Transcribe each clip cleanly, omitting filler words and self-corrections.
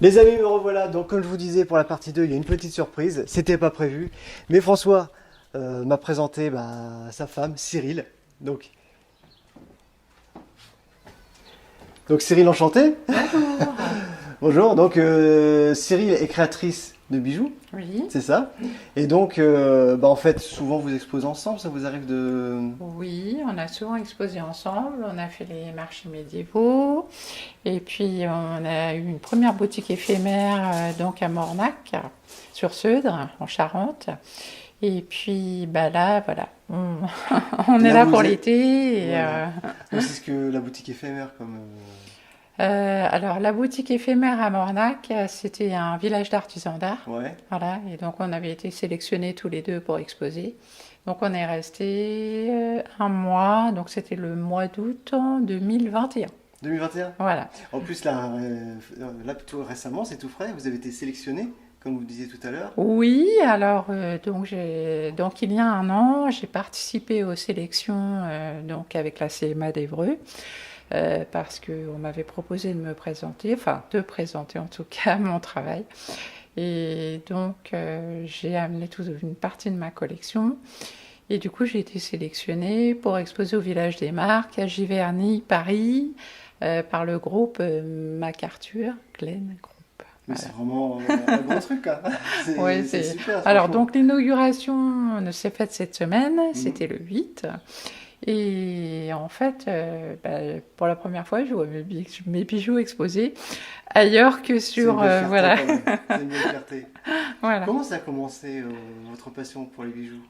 Les amis, me revoilà. Donc, comme je vous disais pour la partie 2, il y a une petite surprise. C'était pas prévu. Mais François m'a présenté sa femme, Cyril. Donc, Cyril, enchanté. Bonjour. Bonjour. Donc, Cyril est créatrice de bijoux, Oui, c'est ça. Et donc, en fait, souvent vous exposez ensemble. Ça vous arrive de... oui, on a souvent exposé ensemble, on a fait les marchés médiévaux, et puis on a eu une première boutique éphémère donc à Mornac, sur Seudre, en Charente. Et puis là, voilà, on est Là, là vous pour êtes- l'été. Voilà. Donc, c'est ce que la boutique éphémère, comme... Alors la boutique éphémère à Mornac, c'était un village d'artisans d'art. Ouais. Voilà, et donc on avait été sélectionnés tous les deux pour exposer. Donc on est resté un mois, donc c'était le mois d'août en 2021. 2021. Voilà. En plus, là, tout récemment, c'est tout frais. Vous avez été sélectionné, comme vous disiez tout à l'heure. Oui, alors donc il y a un an, j'ai participé aux sélections donc avec la CMA d'Évreux. Parce qu'on m'avait proposé de me présenter, enfin de présenter en tout cas mon travail. Et donc j'ai amené toute une partie de ma collection. Et du coup j'ai été sélectionnée pour exposer au Village des Marques à Giverny, Paris, par le groupe MacArthur Glen Group. Mais Voilà. c'est vraiment un gros truc, quoi. Ouais, C'est super, Alors franchement. donc l'inauguration s'est faite cette semaine, Mhm. c'était le 8. Et en fait, pour la première fois, je vois mes bijoux exposés ailleurs que C'est une sur... belle fierté, voilà. quand même. C'est une belle fierté. Voilà. Comment ça a commencé, votre passion pour les bijoux?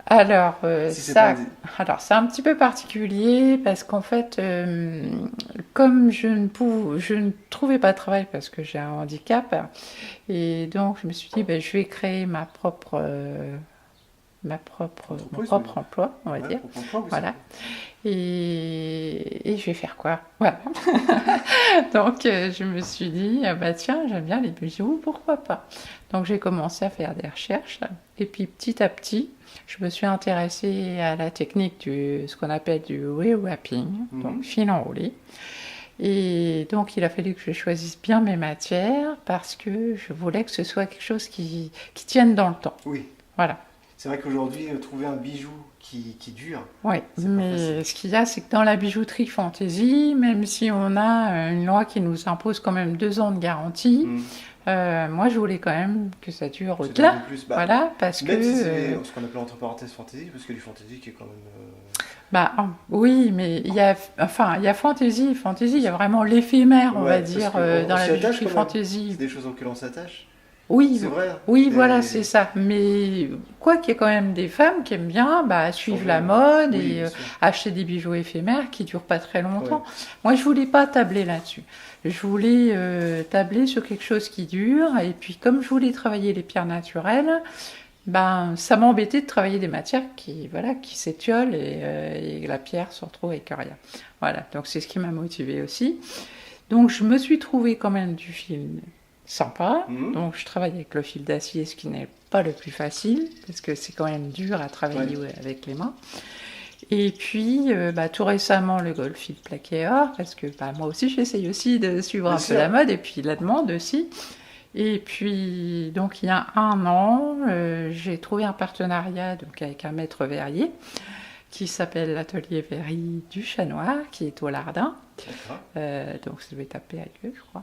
Alors, Si c'est pas... alors, c'est un petit peu particulier parce qu'en fait, comme je ne trouvais pas de travail parce que j'ai un handicap, et donc je me suis dit, je vais créer mon Entreprise, propre oui. emploi, on va Ouais, dire. pour emploi, oui, Voilà. Et je vais faire quoi? Voilà. Donc je me suis dit, ah bah tiens, j'aime bien les bijoux, pourquoi pas? Donc j'ai commencé à faire des recherches et puis petit à petit, je me suis intéressée à la technique ce qu'on appelle du rewrapping, donc fil enroulé. Et donc il a fallu que je choisisse bien mes matières parce que je voulais que ce soit quelque chose qui tienne dans le temps. Oui. Voilà. C'est vrai qu'aujourd'hui, trouver un bijou qui dure, Oui, c'est pas mais facile. ce qu'il y a, c'est que dans la bijouterie fantasy, même si on a une loi qui nous impose quand même 2 ans de garantie, moi je voulais quand même que ça dure C'est un au-delà. peu plus... Voilà, parce même si c'est que... ce qu'on appelle entre parenthèses fantasy, parce qu'il y a du fantasy qui est quand même... oui, mais il y a fantasy, il y a vraiment l'éphémère, on va Ouais, parce dire, qu'on dans la s'y attache bijouterie quand même. fantasy. C'est des choses auxquelles on s'attache. Oui, C'est vrai. oui, Et- voilà, c'est ça. Mais quoi qu'il y ait quand même des femmes qui aiment bien suivre Changer, la mode oui, et bien sûr. acheter des bijoux éphémères qui durent pas très longtemps. Ouais. Moi, je voulais pas tabler là-dessus. Je voulais tabler sur quelque chose qui dure. Et puis, comme je voulais travailler les pierres naturelles, ça m'embêtait de travailler des matières qui s'étiolent et la pierre se retrouve avec rien. Voilà, donc c'est ce qui m'a motivée aussi. Donc, je me suis trouvé quand même du fil sympa. Donc je travaille avec le fil d'acier, ce qui n'est pas le plus facile, parce que c'est quand même dur à travailler avec les mains. Et puis tout récemment le gold fil plaqué or, parce que moi aussi j'essaye aussi de suivre Bien un peu sûr. la mode, et puis la demande aussi. Et puis donc il y a un an, j'ai trouvé un partenariat donc, avec un maître verrier, qui s'appelle l'atelier verrier du Chat Noir, qui est au Lardin. D'accord. Donc ça doit être à Périgueux, je crois.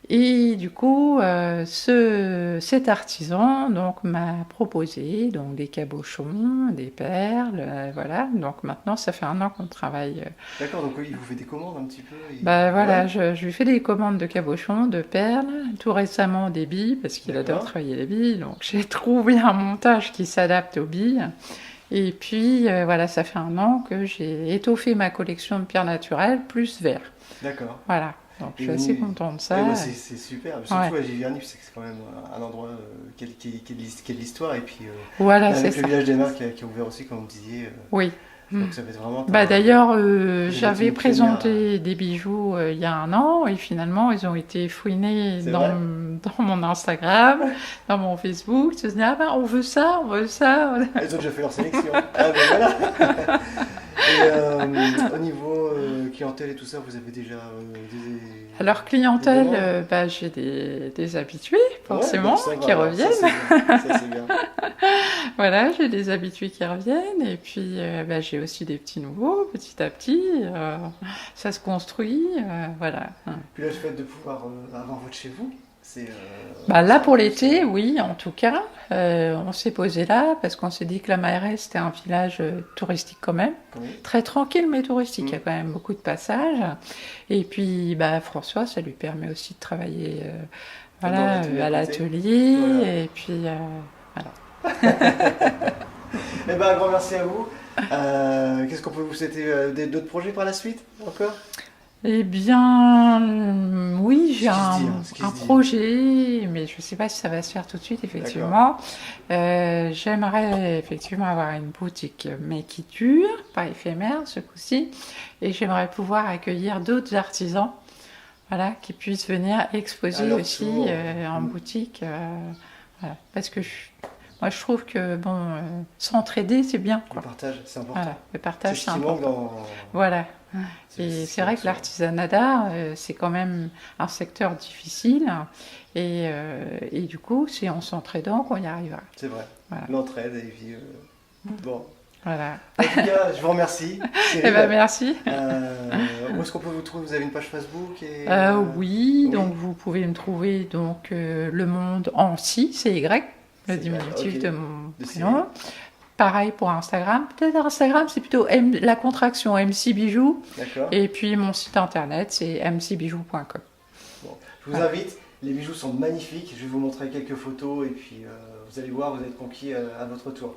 Et du coup, cet artisan donc m'a proposé donc des cabochons, des perles, voilà. Donc maintenant, ça fait un an qu'on travaille. D'accord, donc oui, il vous fait des commandes un petit peu. Voilà, Ouais. je lui fais des commandes de cabochons, de perles, tout récemment des billes parce qu'il adore D'accord. travailler les billes. Donc j'ai trouvé un montage qui s'adapte aux billes. Et puis voilà, ça fait un an que j'ai étoffé ma collection de pierres naturelles plus verre. D'accord. Voilà. Donc je suis Et assez vous- contente de ça. c'est super. Surtout à Giverny, c'est quand même un endroit qui a de l'histoire. Et puis Voilà, là, c'est avec le ça. village des Marques qui a ouvert aussi, comme vous disiez, Oui. je crois que ça va être vraiment... D'ailleurs, Vous êtes j'avais une pionnière. présenté des bijoux il y a un an et finalement, ils ont été fouinés C'est vrai dans mon Instagram, dans mon Facebook. Ils se disaient, on veut ça, on veut ça. Ils ont déjà fait leur sélection. Ah ben voilà. Et au niveau clientèle et tout ça, vous avez déjà des... Alors, des clientèle, demandes? bah, j'ai des habitués, forcément, Ouais, donc ça qui va, alors, reviennent. ça c'est bien. Ça c'est bien. Voilà, j'ai des habitués qui reviennent. Et puis, bah, j'ai aussi des petits nouveaux, petit à petit. Ça se construit, voilà. Puis là, le fait de pouvoir avoir votre chez vous, c'est... Bah, là, c'est un pour plus, l'été, oui, en tout cas. On s'est posé là parce qu'on s'est dit que la Maéresse, c'était un village touristique quand même. oui. Très tranquille, mais touristique. Il y a Mm. quand même beaucoup de passages. Et puis, bah, François, ça lui permet aussi de travailler Dans voilà, l'atelier à à côté. l'atelier. Voilà. Et puis, voilà. Eh ben, un grand merci à vous. Qu'est-ce qu'on peut vous souhaiter d'autres projets par la suite encore? Eh bien, oui, j'ai Ce qui se un dit. projet, mais je ne sais pas si ça va se faire tout de suite, effectivement. J'aimerais effectivement avoir une boutique, mais qui dure, pas éphémère ce coup-ci, et j'aimerais pouvoir accueillir d'autres artisans, voilà, qui puissent venir exposer Alors, aussi souvent, en boutique, voilà. Parce que moi, je trouve que bon, s'entraider, c'est bien, le quoi. partage, c'est important. Voilà, le C'est partage, ce c'est qui manque important. dans... Voilà. Et c'est vrai que l'artisanat d'art, c'est quand même un secteur difficile. Et du coup, c'est en s'entraidant qu'on y arrivera. C'est vrai. Voilà. L'entraide et puis... Bon. Voilà. En tout cas, je vous remercie. Eh Cyril. ben, merci. Où est-ce qu'on peut vous trouver? Vous avez une page Facebook et, Oui, oui. donc vous pouvez me trouver donc Le Monde en si, c'est Y, le C'est diminutif ok. de mon De prénom. Pareil pour Instagram. Peut-être Instagram, c'est plutôt la contraction MC Bijoux. D'accord. Et puis mon site internet, c'est mcbijoux.com. Bon. Je vous invite. Les bijoux sont magnifiques. Je vais vous montrer quelques photos et puis vous allez voir, vous êtes conquis à votre tour.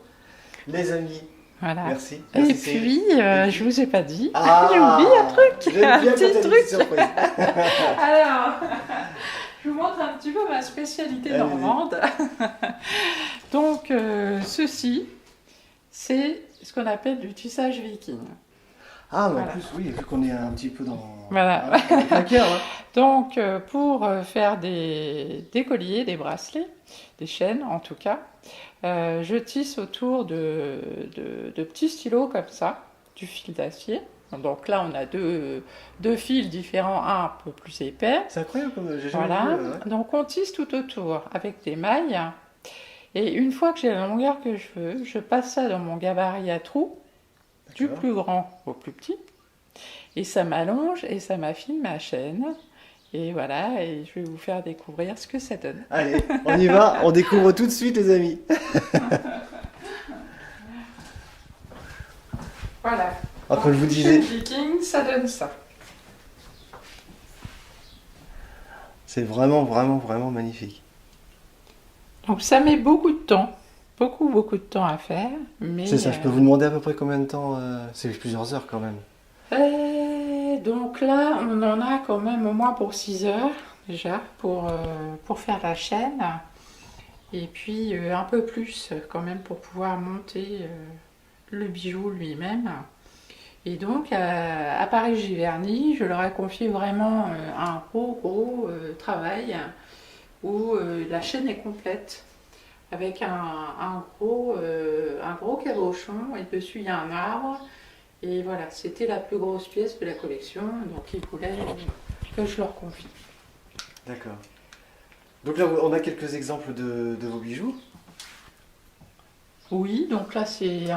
Les amis, Voilà. merci. Et Merci, puis, Cyril. je vous ai pas dit, Ah, j'ai oublié un truc, j'aime un bien quand petit t'as des truc. petites surprises. Alors, je vous montre un petit peu ma spécialité Allez-y. normande. Donc, ceci, c'est ce qu'on appelle du tissage viking. Ah, mais Voilà. en plus, oui, vu qu'on est un petit peu dans... Voilà. Un cœur, hein. Donc, pour faire des colliers, des bracelets, des chaînes en tout cas, je tisse autour de petits stylos comme ça, du fil d'acier. Donc là, on a deux fils différents, un peu plus épais. C'est incroyable comme j'ai jamais Voilà. vu. Ouais. Donc on tisse tout autour avec des mailles. Et une fois que j'ai la longueur que je veux, je passe ça dans mon gabarit à trous, du D'accord. plus grand au plus petit. Et ça m'allonge et ça m'affine ma chaîne. Et voilà, et je vais vous faire découvrir ce que ça donne. Allez, on y va, on découvre tout de suite les amis. Voilà. Alors, comme je vous disais, Chaîne viking, ça donne ça. c'est vraiment, vraiment, vraiment magnifique. Donc ça met beaucoup de temps, beaucoup de temps à faire. Mais C'est ça, je peux vous demander à peu près combien de temps c'est plusieurs heures quand même. donc là, on en a quand même au moins pour 6 heures déjà pour faire la chaîne. Et puis un peu plus quand même pour pouvoir monter le bijou lui-même. Et donc à Paris-Giverny, je leur ai confié vraiment un gros travail où la chaîne est complète avec un gros cabochon et dessus il y a un arbre. Et voilà, c'était la plus grosse pièce de la collection, donc ils voulaient que je leur confie. D'accord. Donc là, on a quelques exemples de vos bijoux. Oui, donc là c'est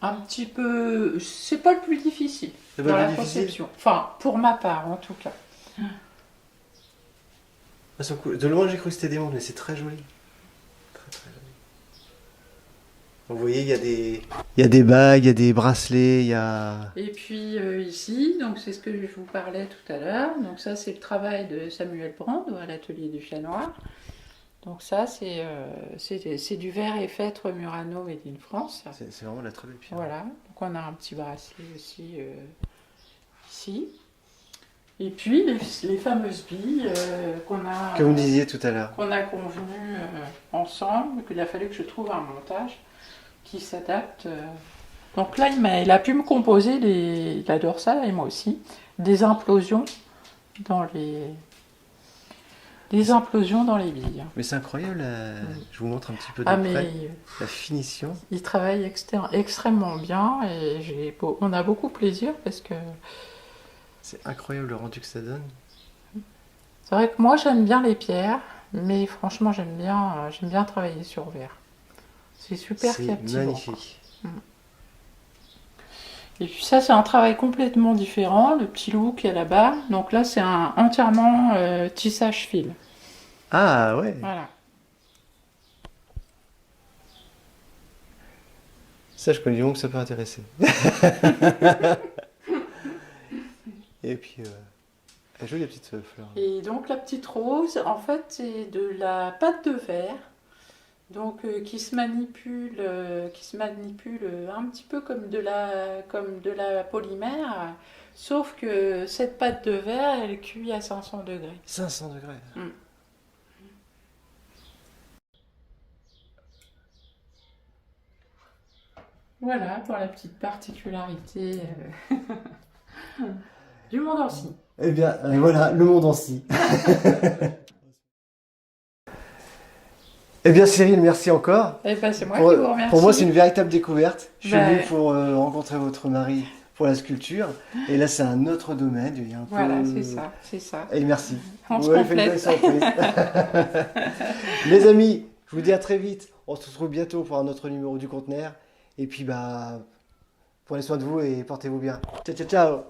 un petit peu... C'est pas le plus difficile C'est pas dans le la plus difficile. conception. Enfin, pour ma part en tout cas. Ah, c'est cool. De loin, j'ai cru que c'était des montres, mais c'est très joli. Très, très joli. Donc, vous voyez, il y a des bagues, il y a des bracelets, il y a... Et puis ici, donc c'est ce que je vous parlais tout à l'heure. Donc ça c'est le travail de Samuel Brand à l'atelier du Chat Noir. Donc ça c'est du verre et feutre Murano made in France. C'est vraiment la très belle pierre. Voilà, donc on a un petit bracelet aussi ici. Et puis les fameuses billes qu'on a, Comme vous disiez tout à l'heure. qu'on a convenu ensemble, qu'il a fallu que je trouve un montage qui s'adapte. Donc là, il a pu me composer, il adore ça, et moi aussi, des implosions dans les billes. Mais c'est incroyable, je vous montre un petit peu de Ah près mais la finition. il travaille extrêmement bien et on a beaucoup plaisir parce que C'est incroyable le rendu que ça donne. C'est vrai que moi j'aime bien les pierres, mais franchement j'aime bien travailler sur verre. C'est super C'est captivant. magnifique. Et puis ça c'est un travail complètement différent, le petit loup qui est là-bas. Donc là c'est un entièrement tissage fil. Ah ouais. Voilà. Ça, je connais du monde que ça peut intéresser. Et puis, elle joue les petites fleurs. Et donc la petite rose, en fait c'est de la pâte de verre. Donc qui se manipule un petit peu comme de la polymère, sauf que cette pâte de verre, elle cuit à 500 degrés. 500 degrés. Mm. Voilà pour la petite particularité du monde en scie. Eh bien, voilà, le monde en scie. Eh bien, Cyril, merci encore. Eh ben, c'est moi Pour, qui vous remercie. pour moi, c'est une véritable découverte. Je suis Ben, venu pour rencontrer votre mari pour la sculpture. Et là, c'est un autre domaine. Il y a un voilà, peu... c'est ça. Et merci. On se Ouais, fait une belle complète. surprise. Les amis, je vous dis à très vite. On se retrouve bientôt pour un autre numéro du Conteneur. Et puis, bah, prenez soin de vous et portez-vous bien. Ciao, ciao, ciao.